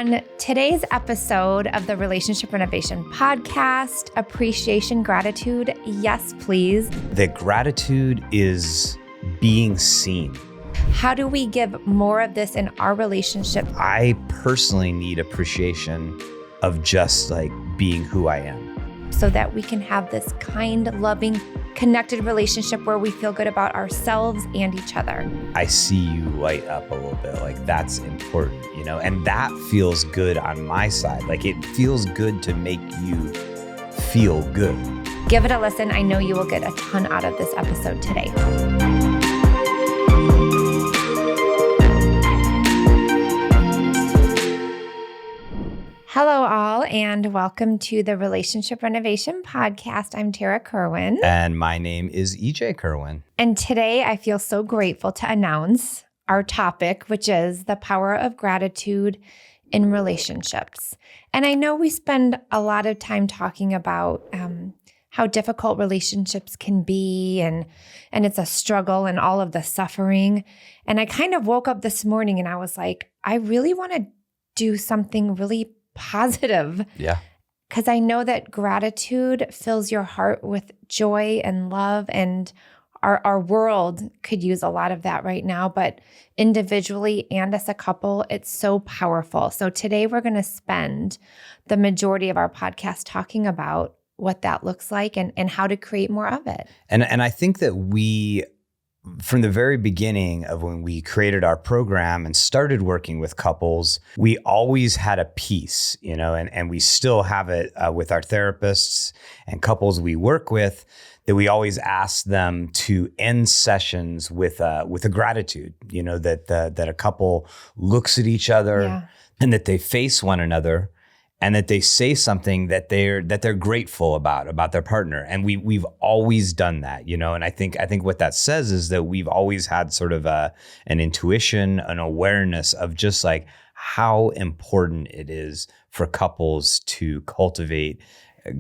On today's episode of the Relationship Renovation Podcast, appreciation, gratitude, yes, please. That gratitude is being seen. How do we give more of this in our relationship? I personally need appreciation of just like being who I am. So that we can have this kind, loving, connected relationship where we feel good about ourselves and each other. I see you light up a little bit, like that's important, and that feels good on my side. Like it feels good to make you feel good. Give it a listen. I know you will get a ton out of this episode today. Hello, all, and welcome to the Relationship Renovation Podcast. I'm Tarah Kerwin. And my name is EJ Kerwin. And today I feel so grateful to announce our topic, which is the power of gratitude in relationships. And I know we spend a lot of time talking about how difficult relationships can be, and it's a struggle and all of the suffering. And I kind of woke up this morning and I was like, I really want to do something really positive. Yeah. Because I know that gratitude fills your heart with joy and love, and our world could use a lot of that right now, but individually and as a couple, it's so powerful. So today we're going to spend the majority of our podcast talking about what that looks like and how to create more of it. And I think that from the very beginning of when we created our program and started working with couples, we always had a piece, and we still have it with our therapists and couples we work with, that we always ask them to end sessions with a gratitude, that a couple looks at each other and that they face one another, and that they say something that they're grateful about their partner. And we've always done that, and I think what that says is that we've always had sort of an intuition, an awareness of just like how important it is for couples to cultivate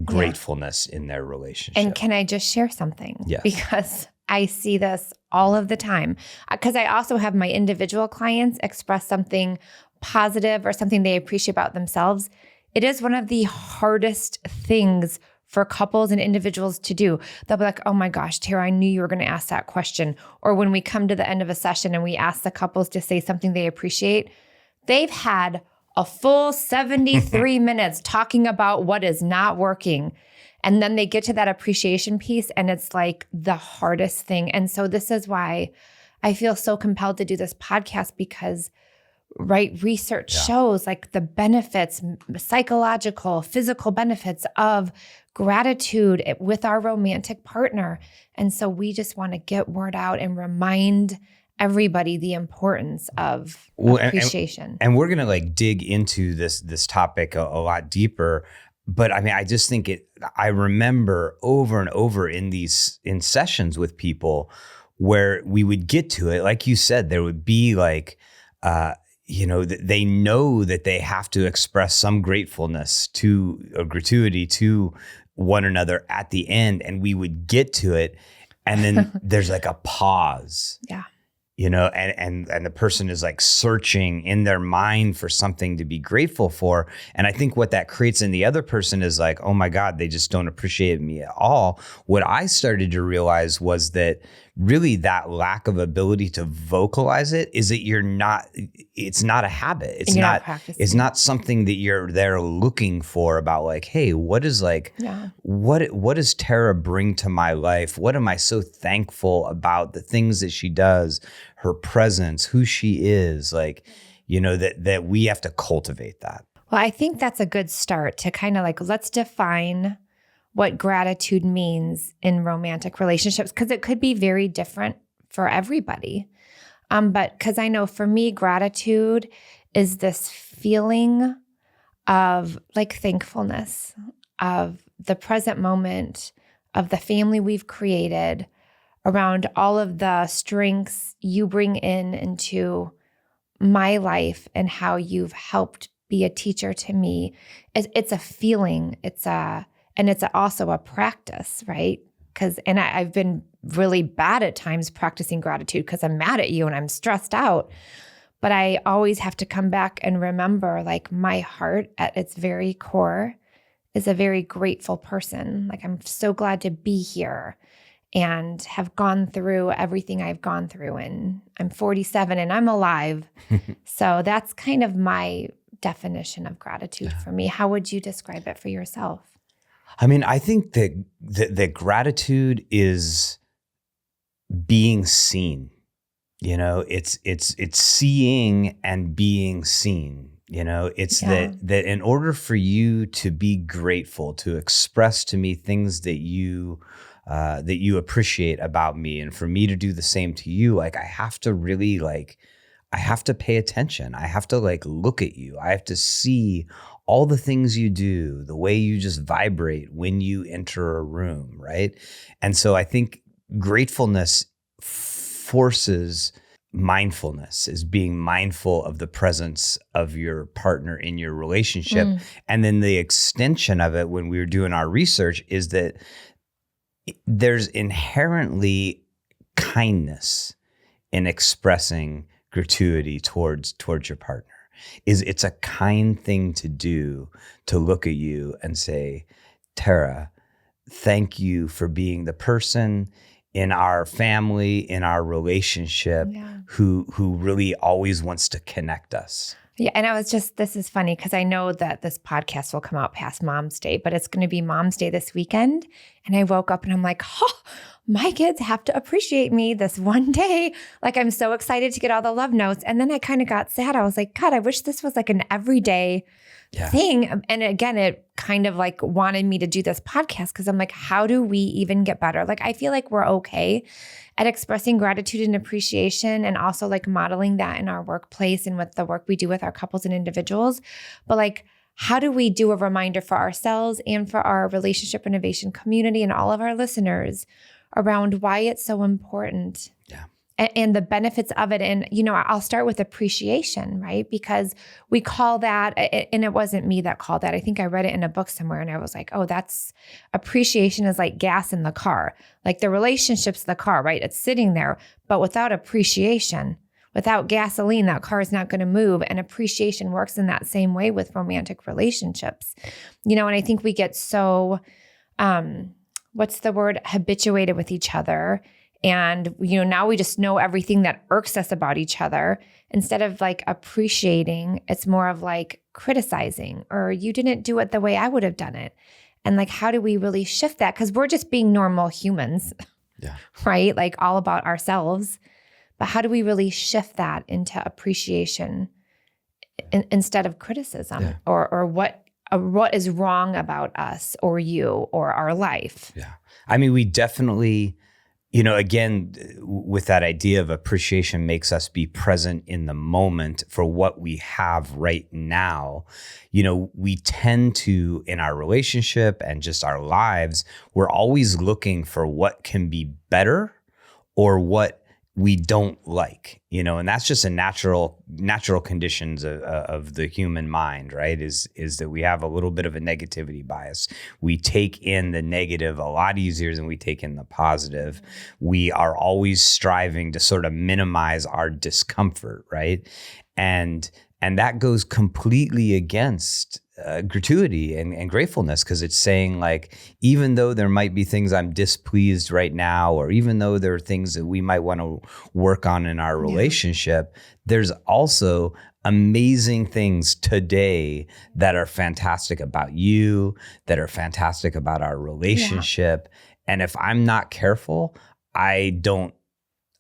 gratefulness in their relationship. And can I just share something? Yes. Because I see this all of the time. Because I also have my individual clients express something positive or something they appreciate about themselves. It is one of the hardest things for couples and individuals to do. They'll be like, oh my gosh, Tarah, I knew you were going to ask that question. Or when we come to the end of a session and we ask the couples to say something they appreciate, they've had a full 73 minutes talking about what is not working. And then they get to that appreciation piece and it's like the hardest thing. And so this is why I feel so compelled to do this podcast, because research shows like the benefits, psychological, physical benefits of gratitude with our romantic partner. And so we just want to get word out and remind everybody the importance of appreciation. And we're going to dig into this topic a lot deeper. But I mean, I just think I remember over and over in sessions with people where we would get to it. Like you said, there would be like, they know that they have to express some gratefulness or gratuity to one another at the end. And we would get to it. And then there's like a pause. Yeah. And the person is like searching in their mind for something to be grateful for. And I think what that creates in the other person is like, oh my God, they just don't appreciate me at all. What I started to realize was that really that lack of ability to vocalize it is that it's not a habit. It's not something that you're there looking for about like, hey, what is what does Tarah bring to my life? What am I so thankful about? The things that she does, her presence, who she is, that we have to cultivate that. Well, I think that's a good start to kind of let's define what gratitude means in romantic relationships, because it could be very different for everybody. But because I know for me, gratitude is this feeling of thankfulness, of the present moment, of the family we've created, around all of the strengths you bring into my life and how you've helped be a teacher to me. It's a feeling. And it's also a practice, right? And I've been really bad at times practicing gratitude because I'm mad at you and I'm stressed out. But I always have to come back and remember, like, my heart at its very core is a very grateful person. Like, I'm so glad to be here and have gone through everything I've gone through. And I'm 47 and I'm alive. So that's kind of my definition of gratitude for me. How would you describe it for yourself? I mean, I think that gratitude is being seen. You know, it's seeing and being seen. You know, it's that in order for you to be grateful, to express to me things that you appreciate about me, and for me to do the same to you, like, I have to really, like, I have to pay attention. I have to, like, look at you. I have to see all the things you do, the way you just vibrate when you enter a room, right? And so I think gratefulness forces mindfulness, is being mindful of the presence of your partner in your relationship. And then the extension of it, when we were doing our research, is that there's inherently kindness in expressing gratuity towards your partner. It's a kind thing to do, to look at you and say, Tarah, thank you for being the person in our family, in our relationship, who really always wants to connect us. Yeah. And this is funny because I know that this podcast will come out past Mom's Day, but it's going to be Mom's Day this weekend. And I woke up and I'm like, oh, my kids have to appreciate me this one day. Like, I'm so excited to get all the love notes. And then I kind of got sad. I was like, God, I wish this was like an everyday thing. And again, it kind of like wanted me to do this podcast because I'm like, how do we even get better? Like, I feel like we're okay at expressing gratitude and appreciation, and also like modeling that in our workplace and with the work we do with our couples and individuals. But like, how do we do a reminder for ourselves and for our relationship renovation community and all of our listeners around why it's so important? Yeah. And the benefits of it. And, you know, I'll start with appreciation, right? Because we call that, and it wasn't me that called that. I think I read it in a book somewhere and I was like, oh, that's appreciation is like gas in the car. Like, the relationship's the car, right? It's sitting there, but without appreciation, without gasoline, that car is not going to move. And appreciation works in that same way with romantic relationships. You know, and I think we get so, habituated with each other. And, you know, now we just know everything that irks us about each other. Instead of like appreciating, it's more of like criticizing, or you didn't do it the way I would have done it. And like, how do we really shift that? Because we're just being normal humans, right? Like, all about ourselves. But how do we really shift that into appreciation instead of criticism or what is wrong about us or you or our life? Yeah. I mean, we definitely, you know, again, with that idea of appreciation makes us be present in the moment for what we have right now. You know, we tend to, in our relationship and just our lives, we're always looking for what can be better or what we don't like, you know, and that's just a natural conditions of the human mind, right? Is that we have a little bit of a negativity bias. We take in the negative a lot easier than we take in the positive. We are always striving to sort of minimize our discomfort, right? And that goes completely against gratuity and gratefulness, because it's saying, like, even though there might be things I'm displeased right now, or even though there are things that we might want to work on in our relationship, there's also amazing things today that are fantastic about you, that are fantastic about our relationship. And if I'm not careful, I don't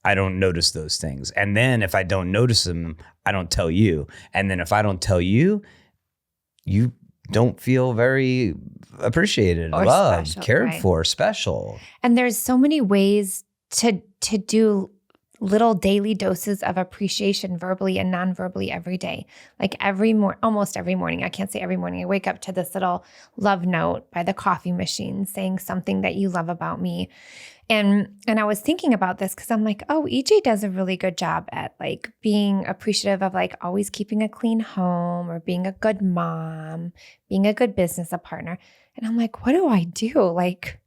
notice those things. And then if I don't notice them, I don't tell you. And then if I don't tell you, you don't feel very appreciated, or loved, special, cared for, special. And there's so many ways to do little daily doses of appreciation, verbally and non-verbally, every day. Like almost every morning. I can't say every morning. I wake up to this little love note by the coffee machine saying something that you love about me. And I was thinking about this because I'm like, oh, EJ does a really good job at like being appreciative of like always keeping a clean home, or being a good mom, being a good business partner. And I'm like, what do I do? Like,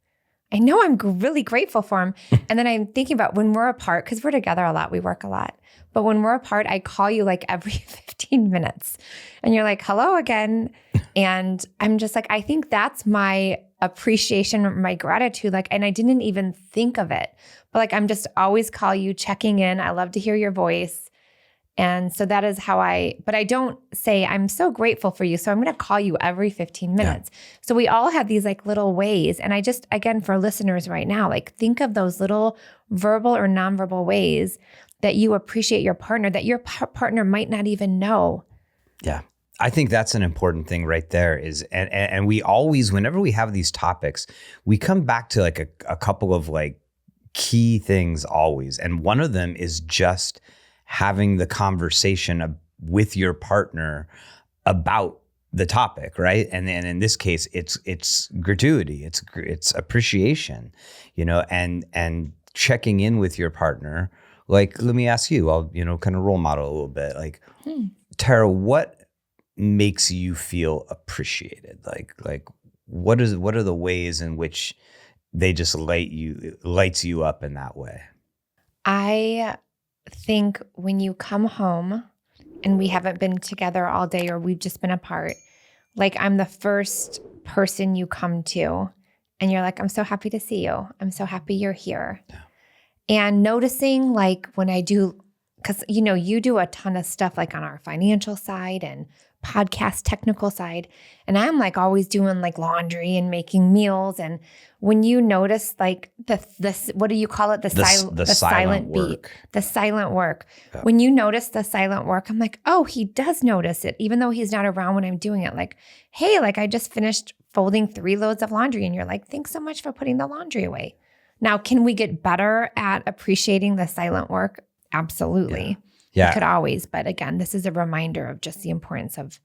I know I'm really grateful for him. And then I'm thinking about when we're apart, because we're together a lot, we work a lot. But when we're apart, I call you like every 15 minutes and you're like, hello again. And I'm just like, I think that's my appreciation, or my gratitude. Like, and I didn't even think of it, but like, I'm just always call you, checking in. I love to hear your voice. And so that is how but I don't say, I'm so grateful for you, so I'm going to call you every 15 minutes. Yeah. So we all have these like little ways. And I just, again, for listeners right now, like think of those little verbal or nonverbal ways that you appreciate your partner, that your partner might not even know. Yeah. I think that's an important thing right there is, and we always, whenever we have these topics, we come back to like a couple of like key things always. And one of them is just having the conversation with your partner about the topic, right? And then in this case, it's gratuity, it's appreciation, and checking in with your partner. Like, let me ask you, I'll kind of role model a little bit. Like, Tarah, what makes you feel appreciated? Like, what are the ways in which they just lights you up in that way? I think when you come home and we haven't been together all day, or we've just been apart, like I'm the first person you come to and you're like, I'm so happy to see you. I'm so happy you're here. Yeah. And noticing like when I do, because you do a ton of stuff like on our financial side and podcast technical side. And I'm like always doing like laundry and making meals. And when you notice like this, what do you call it? The silent beat, the silent work. Yeah. When you notice the silent work, I'm like, oh, he does notice it, even though he's not around when I'm doing it. Like, hey, like I just finished folding 3 loads of laundry. And you're like, thanks so much for putting the laundry away. Now, can we get better at appreciating the silent work? Absolutely. Yeah. We could always, but again, this is a reminder of just the importance of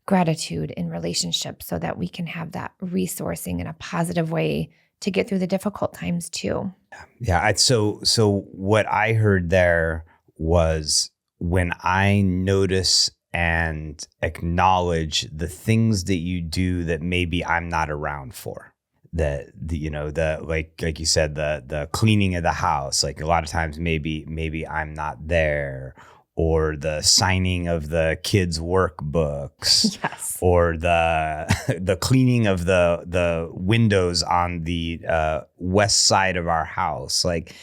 gratitude in relationships so that we can have that resourcing in a positive way to get through the difficult times too. Yeah. So what I heard there was when I notice and acknowledge the things that you do that maybe I'm not around for. The like you said, the cleaning of the house, like a lot of times maybe I'm not there, or the signing of the kids' workbooks, yes, or the cleaning of the windows on the west side of our house, like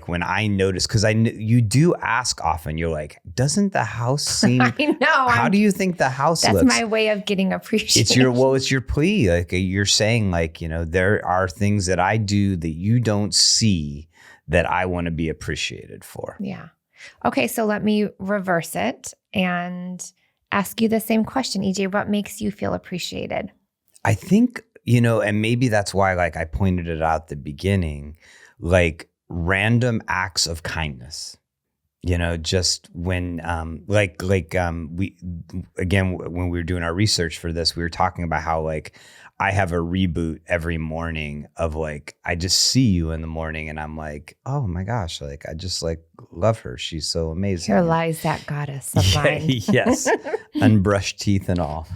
when I notice, because you do ask often, you're like, doesn't the house seem, I know. How do you think the house looks? That's my way of getting appreciation. It's your plea. Like you're saying, like, there are things that I do that you don't see that I want to be appreciated for. Yeah. Okay. So let me reverse it and ask you the same question, EJ. What makes you feel appreciated? I think, and maybe that's why, like I pointed it out at the beginning, like, random acts of kindness, just when, we, again, when we were doing our research for this, we were talking about how like I have a reboot every morning of like, I just see you in the morning and I'm like, oh my gosh, like I just like love her. She's so amazing. Here lies that goddess of mine. Yes. Unbrushed teeth and all.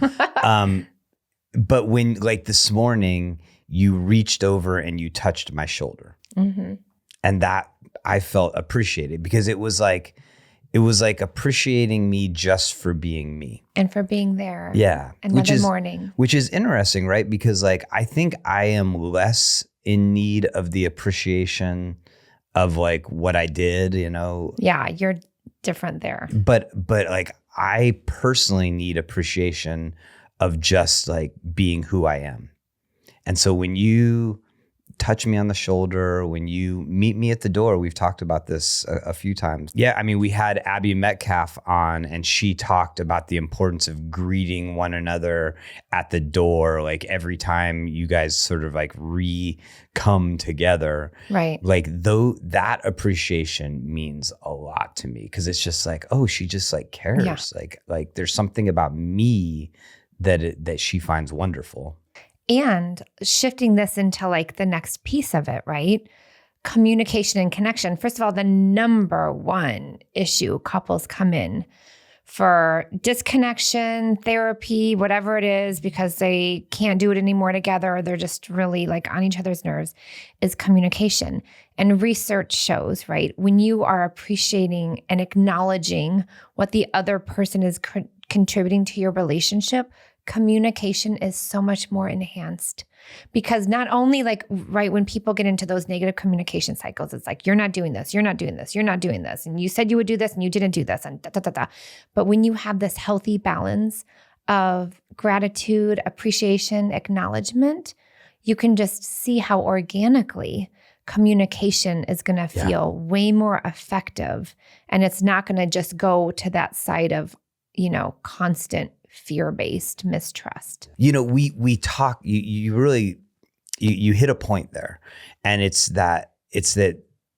But when like this morning you reached over and you touched my shoulder. Mm-hmm. And that I felt appreciated because it was like appreciating me just for being me. And for being there. Yeah. Another morning. Which is interesting, right? Because like, I think I am less in need of the appreciation of like what I did, Yeah, you're different there. But like, I personally need appreciation of just like being who I am. And so when you touch me on the shoulder, when you meet me at the door, we've talked about this a few times. Yeah, I mean, we had Abby Metcalf on and she talked about the importance of greeting one another at the door, like every time you guys sort of like come together. Right. Like though that appreciation means a lot to me because it's just like, oh, she just like cares. Yeah. Like there's something about me that she finds wonderful. And shifting this into like the next piece of it, right? Communication and connection. First of all, the number one issue couples come in for disconnection, therapy, whatever it is, because they can't do it anymore together, they're just really like on each other's nerves, is communication. And research shows, right, when you are appreciating and acknowledging what the other person is contributing to your relationship, communication is so much more enhanced. Because not only like, right, when people get into those negative communication cycles, it's like, you're not doing this, you're not doing this, you're not doing this. And you said you would do this and you didn't do this and da, da, da, da. But when you have this healthy balance of gratitude, appreciation, acknowledgement, you can just see how organically communication is going to feel way more effective. And it's not going to just go to that side of, constant fear-based mistrust. We talk, you really hit a point there. And it's that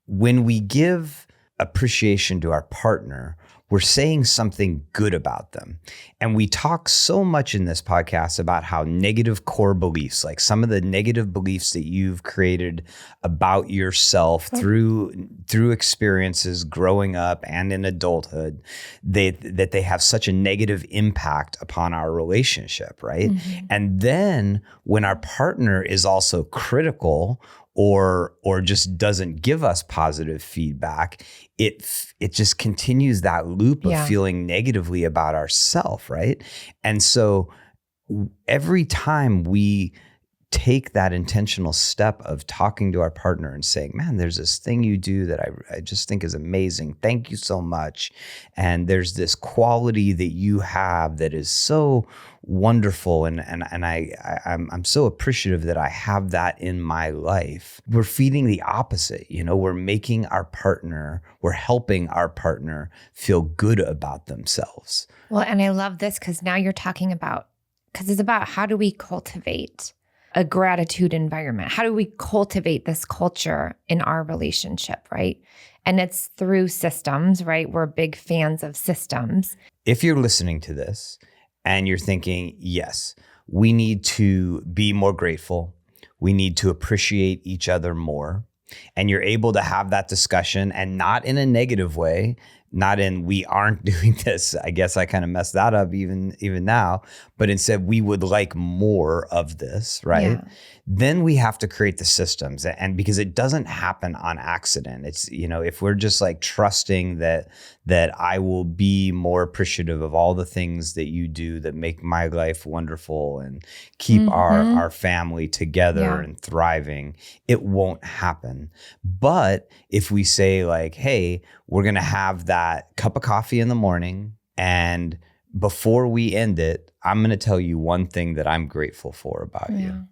when we give appreciation to our partner, we're saying something good about them. And we talk so much in this podcast about how negative core beliefs, like some of the negative beliefs that you've created about yourself through experiences growing up and in adulthood, that they have such a negative impact upon our relationship, right? Mm-hmm. And then when our partner is also critical or just doesn't give us positive feedback, it just continues that loop of feeling negatively about ourselves, right? And so every time we take that intentional step of talking to our partner and saying, man, there's this thing you do that I just think is amazing. Thank you so much. And there's this quality that you have that is so wonderful. And I'm so appreciative that I have that in my life. We're feeding the opposite. We're making our partner, we're helping our partner feel good about themselves. Well, and I love this because now you're talking about, because it's about how do we cultivate a gratitude environment? How do we cultivate this culture in our relationship, right? And it's through systems, right? We're big fans of systems. If you're listening to this and you're thinking, yes, we need to be more grateful, we need to appreciate each other more, and you're able to have that discussion and not in a negative way, not in we aren't doing this. I guess I kind of messed that up even now, but instead we would like more of this, right? Yeah. Then we have to create the systems, and because it doesn't happen on accident. It's, if we're just like trusting that I will be more appreciative of all the things that you do that make my life wonderful and keep our family together and thriving, it won't happen. But if we say like, hey, we're going to have that cup of coffee in the morning, and before we end it, I'm going to tell you one thing that I'm grateful for about you.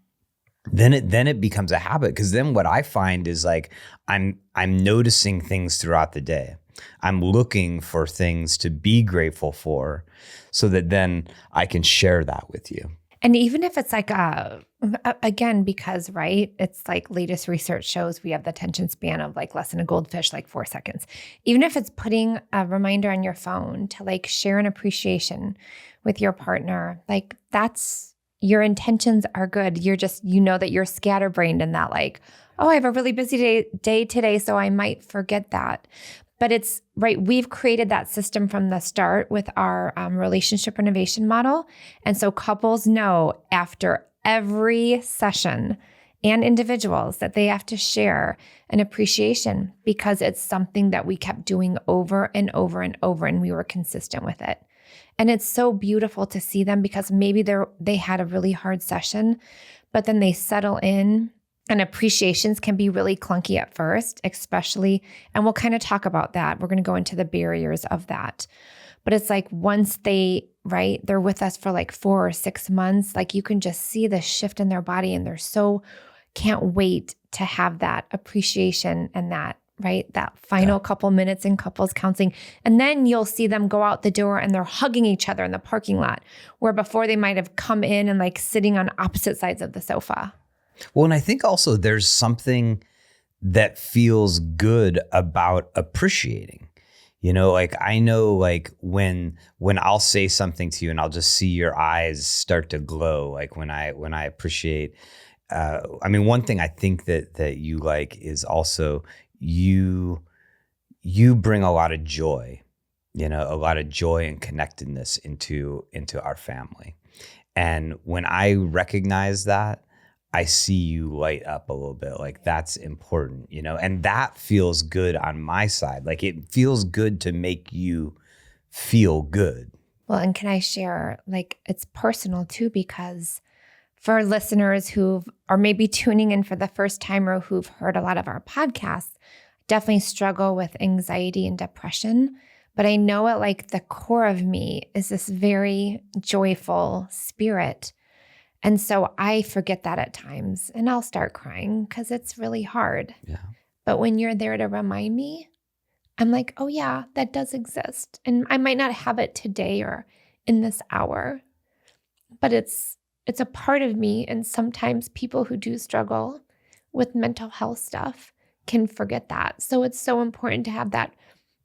Then it becomes a habit, because then what I find is like I'm noticing things throughout the day. I'm looking for things to be grateful for, so that then I can share that with you. And even if it's like, again, because, right, it's like latest research shows we have the attention span of like less than a goldfish, like 4 seconds. Even if it's putting a reminder on your phone to like share an appreciation with your partner, like that's, your intentions are good. You're just, that you're scatterbrained in that like, oh, I have a really busy day today, so I might forget that. But it's right. We've created that system from the start with our relationship renovation model. And so couples know after every session and individuals that they have to share an appreciation, because it's something that we kept doing over and over and over, and we were consistent with it. And it's so beautiful to see them, because maybe they had a really hard session, but then they settle in. And appreciations can be really clunky at first, especially, and we'll kind of talk about that. We're going to go into the barriers of that. But it's like once they're with us for like 4 or 6 months, like you can just see the shift in their body, and they're so can't wait to have that appreciation and that final couple minutes in couples counseling. And then you'll see them go out the door and they're hugging each other in the parking lot, where before they might have come in and like sitting on opposite sides of the sofa. Well, and I think also there's something that feels good about appreciating. Like I know like when I'll say something to you and I'll just see your eyes start to glow, like when I appreciate. One thing I think that you like is also you bring a lot of joy a lot of joy and connectedness into our family. And when I recognize that, I see you light up a little bit. Like, that's important, and that feels good on my side. Like, it feels good to make you feel good. Well, and can I share, like, it's personal too, because for listeners who are maybe tuning in for the first time or who've heard a lot of our podcasts, definitely struggle with anxiety and depression. But I know at like the core of me is this very joyful spirit. And so I forget that at times and I'll start crying because it's really hard. Yeah. But when you're there to remind me, I'm like, oh yeah, that does exist. And I might not have it today or in this hour, but it's a part of me. And sometimes people who do struggle with mental health stuff can forget that. So it's so important to have that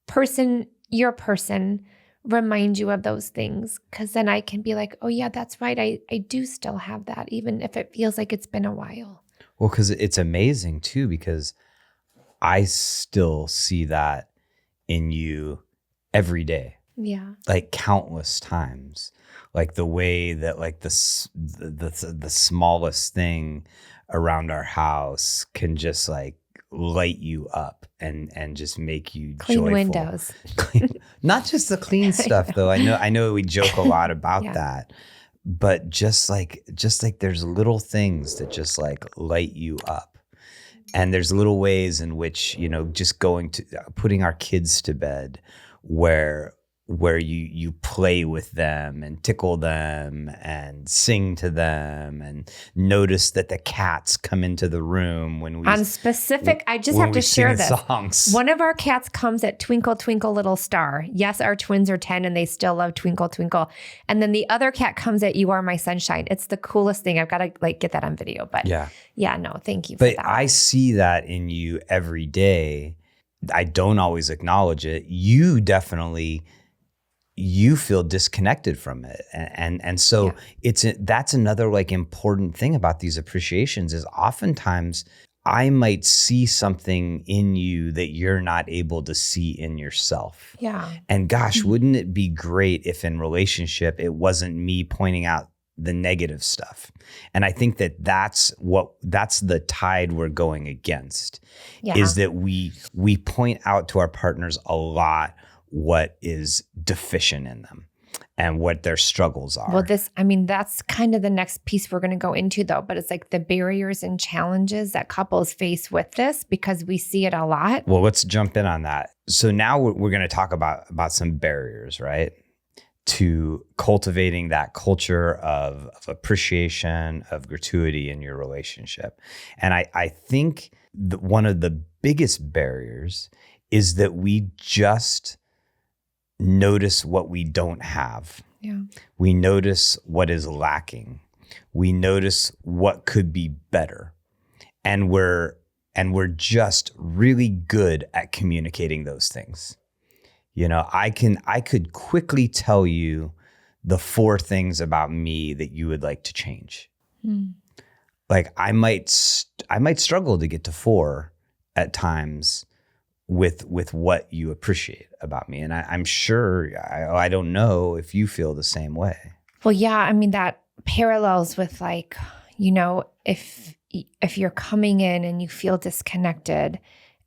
person, your person, remind you of those things, because then I can be like, oh yeah, that's right. I do still have that, even if it feels like it's been a while. Well, because it's amazing too, because I still see that in you every day. Yeah. Like countless times. Like the way that like the smallest thing around our house can just like light you up and just make you clean joyful. Windows. Not just the clean stuff though. I know we joke a lot about Yeah. that, but just like there's little things that just like light you up. And there's little ways in which, just putting our kids to bed where you play with them and tickle them and sing to them and notice that the cats come into the room when we On specific, I just have to share this. Songs. One of our cats comes at Twinkle, Twinkle, Little Star. Yes, our twins are 10 and they still love Twinkle, Twinkle. And then the other cat comes at You Are My Sunshine. It's the coolest thing. I've got to like get that on video. But yeah, no, thank you for but that. I see that in you every day. I don't always acknowledge it. You definitely... you feel disconnected from it. And so that's another like important thing about these appreciations is oftentimes I might see something in you that you're not able to see in yourself. Yeah. And gosh, wouldn't it be great if in relationship, it wasn't me pointing out the negative stuff. And I think that's the tide we're going against is that we point out to our partners a lot what is deficient in them and what their struggles are. Well, that's kind of the next piece we're going to go into though, but it's like the barriers and challenges that couples face with this because we see it a lot. Well, let's jump in on that. So now we're going to talk about some barriers, right? To cultivating that culture of appreciation, of gratuity in your relationship. And I think one of the biggest barriers is that we just notice what we don't have. Yeah. We notice what is lacking. We notice what could be better. And we're just really good at communicating those things. I could quickly tell you the 4 things about me that you would like to change. Like I might struggle to get to 4 at times with what you appreciate about me. And I'm sure, I don't know if you feel the same way. Well, yeah, I mean, that parallels with like, if you're coming in and you feel disconnected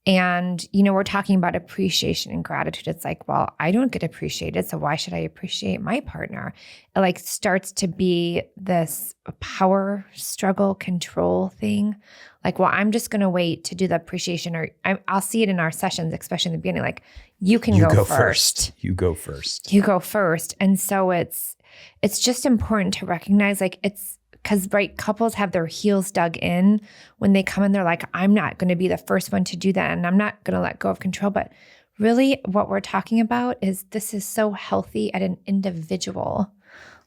and, we're talking about appreciation and gratitude. It's like, well, I don't get appreciated, so why should I appreciate my partner? It like starts to be this power struggle control thing. Like, well, I'm just going to wait to do the appreciation, or I'll see it in our sessions, especially in the beginning, like you go first. You go first. You go first. And so it's just important to recognize like it's, because couples have their heels dug in when they come in. They're like, I'm not going to be the first one to do that, and I'm not going to let go of control. But really, what we're talking about is this is so healthy at an individual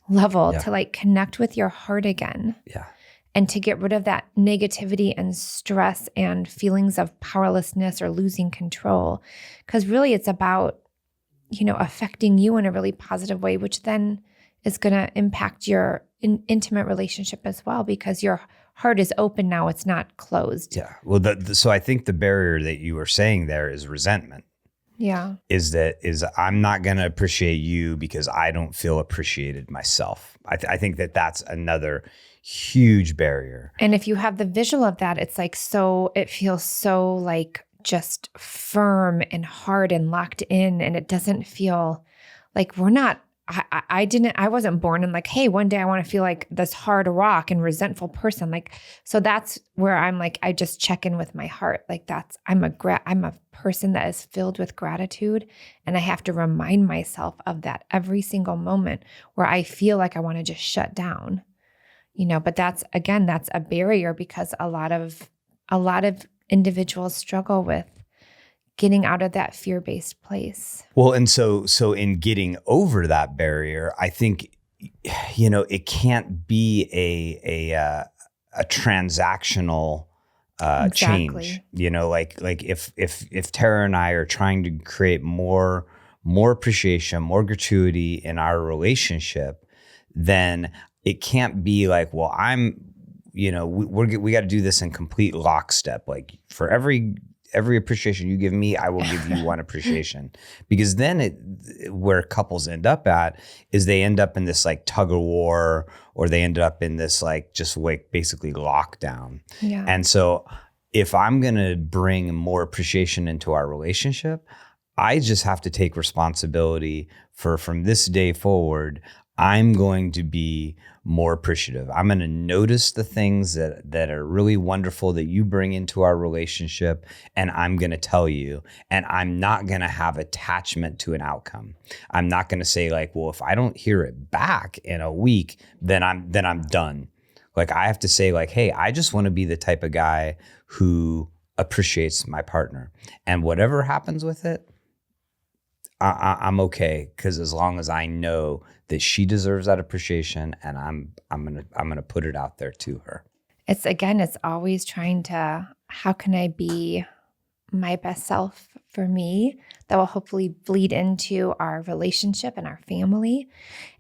level to like connect with your heart again, and to get rid of that negativity and stress and feelings of powerlessness or losing control. Because really, it's about affecting you in a really positive way, which then is going to impact your intimate relationship as well, because your heart is open now. It's not closed. Yeah. Well, so I think the barrier that you were saying there is resentment. Yeah. Is I'm not going to appreciate you because I don't feel appreciated myself. I think that's another huge barrier. And if you have the visual of that, it's like, it feels so like just firm and hard and locked in. And it doesn't feel like I wasn't born in like, hey, one day I want to feel like this hard rock and resentful person. Like, so that's where I'm like, I just check in with my heart. Like I'm a person that is filled with gratitude. And I have to remind myself of that every single moment where I feel like I want to just shut down, but that's a barrier because a lot of individuals struggle with getting out of that fear-based place. Well, and so in getting over that barrier, I think, it can't be a transactional change. Like if Tarah and I are trying to create more appreciation, more gratuity in our relationship, then it can't be like, well, we got to do this in complete lockstep. Like for every appreciation you give me, I will give you one appreciation. Because then where couples end up at is they end up in this like tug of war, or they end up in this like just like basically lockdown. Yeah. And so if I'm going to bring more appreciation into our relationship, I just have to take responsibility for, from this day forward, I'm going to be more appreciative. I'm going to notice the things that are really wonderful that you bring into our relationship, and I'm going to tell you, and I'm not going to have attachment to an outcome. I'm not going to say like, well, if I don't hear it back in a week, then I'm done. Like I have to say like, hey, I just want to be the type of guy who appreciates my partner, and whatever happens with it, I'm okay, because as long as I know that she deserves that appreciation, and I'm gonna put it out there to her. It's always trying to, how can I be my best self for me that will hopefully bleed into our relationship and our family.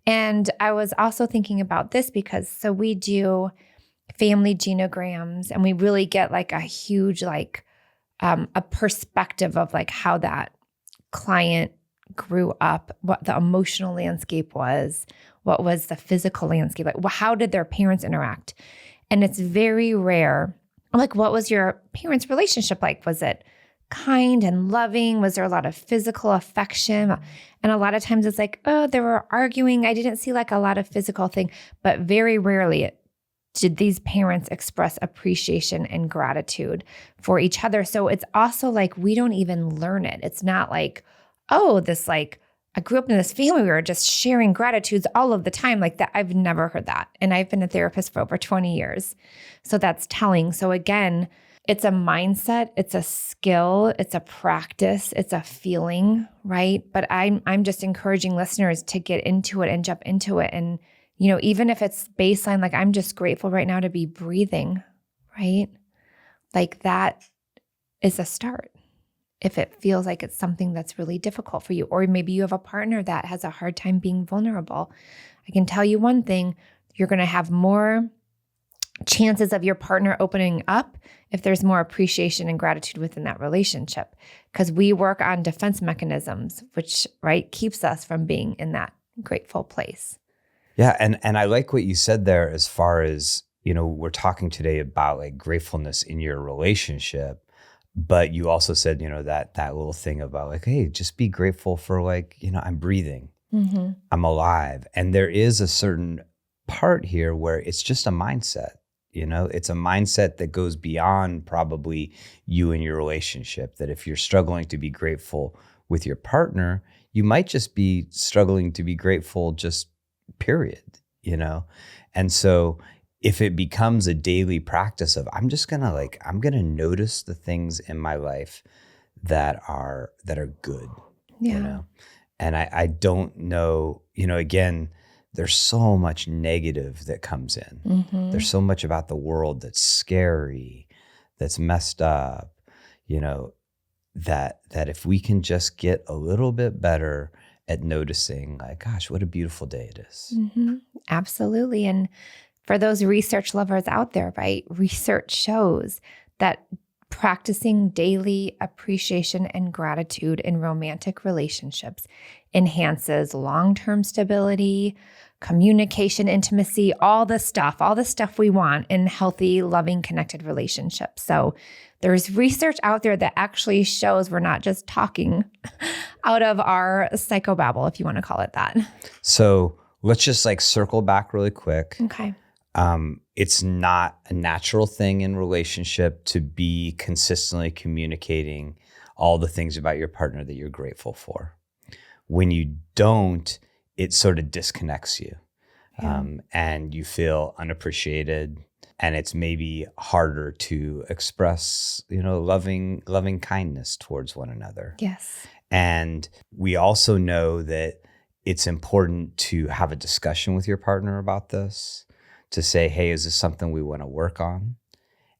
And I was also thinking about this because we do family genograms, and we really get like a huge like a perspective of like how that client grew up, what the emotional landscape was, what was the physical landscape, like how did their parents interact? And it's very rare. Like, what was your parents' relationship like? Was it kind and loving? Was there a lot of physical affection? And a lot of times it's like, oh, they were arguing. I didn't see like a lot of physical thing, but very rarely did these parents express appreciation and gratitude for each other. So it's also like, we don't even learn it. It's not like, oh, this like, I grew up in this family, we were just sharing gratitudes all of the time like that. I've never heard that. And I've been a therapist for over 20 years. So that's telling. So again, it's a mindset, it's a skill, it's a practice, it's a feeling, right? But I'm just encouraging listeners to get into it and jump into it. And, even if it's baseline, like I'm just grateful right now to be breathing, right? Like that is a start. If it feels like it's something that's really difficult for you, or maybe you have a partner that has a hard time being vulnerable, I can tell you one thing, you're going to have more chances of your partner opening up if there's more appreciation and gratitude within that relationship, because we work on defense mechanisms, which, right, keeps us from being in that grateful place. Yeah. And I like what you said there as far as, we're talking today about like gratefulness in your relationship. But you also said, that little thing about like, hey, just be grateful for like, I'm breathing, I'm alive. And there is a certain part here where it's just a mindset, it's a mindset that goes beyond probably you and your relationship. That if you're struggling to be grateful with your partner, you might just be struggling to be grateful, just period, And so if it becomes a daily practice of I'm going to notice the things in my life that are good, and I don't know, again, there's so much negative that comes in. There's so much about the world that's scary, that's messed up, that if we can just get a little bit better at noticing like, gosh, what a beautiful day it is. Absolutely. And for those research lovers out there, right? Research shows that practicing daily appreciation and gratitude in romantic relationships enhances long-term stability, communication, intimacy, all the stuff we want in healthy, loving, connected relationships. So there's research out there that actually shows we're not just talking out of our psychobabble, if you want to call it that. So let's just like circle back really quick. Okay. It's not a natural thing in relationship to be consistently communicating all the things about your partner that you're grateful for. When you don't, it sort of disconnects you, and you feel unappreciated, and it's maybe harder to express, loving kindness towards one another. Yes. And we also know that it's important to have a discussion with your partner about this, to say, hey, is this something we want to work on?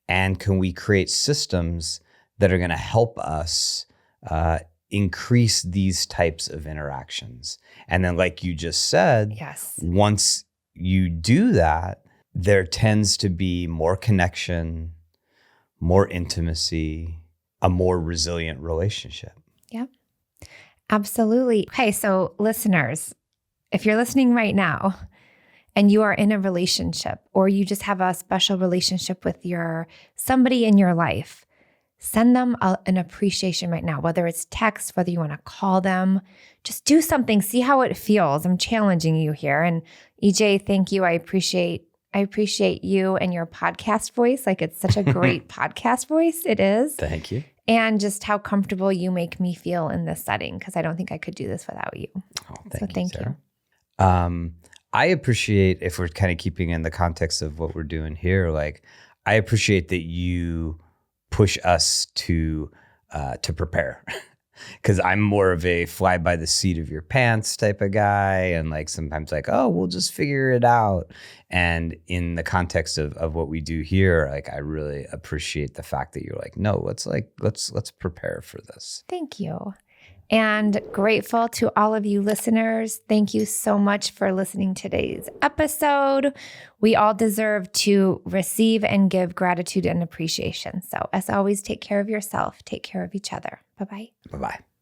And can we create systems that are going to help us increase these types of interactions? And then, like you just said, yes, once you do that, there tends to be more connection, more intimacy, a more resilient relationship. Yep. Absolutely. Okay, so listeners, if you're listening right now and you are in a relationship, or you just have a special relationship with somebody in your life, send them an appreciation right now, whether it's text, whether you want to call them, just do something, see how it feels. I'm challenging you here. And EJ, thank you. I appreciate you and your podcast voice. Like, it's such a great podcast voice. It is. Thank you. And just how comfortable you make me feel in this setting, because I don't think I could do this without you. Oh, thank you, Sarah. I appreciate, if we're kind of keeping in the context of what we're doing here, like, I appreciate that you push us to prepare, because I'm more of a fly by the seat of your pants type of guy, and like sometimes like, oh, we'll just figure it out. And in the context of what we do here, like, I really appreciate the fact that you're like, no, let's prepare for this. Thank you. And grateful to all of you listeners. Thank you so much for listening to today's episode. We all deserve to receive and give gratitude and appreciation. So as always, take care of yourself. Take care of each other. Bye-bye. Bye-bye.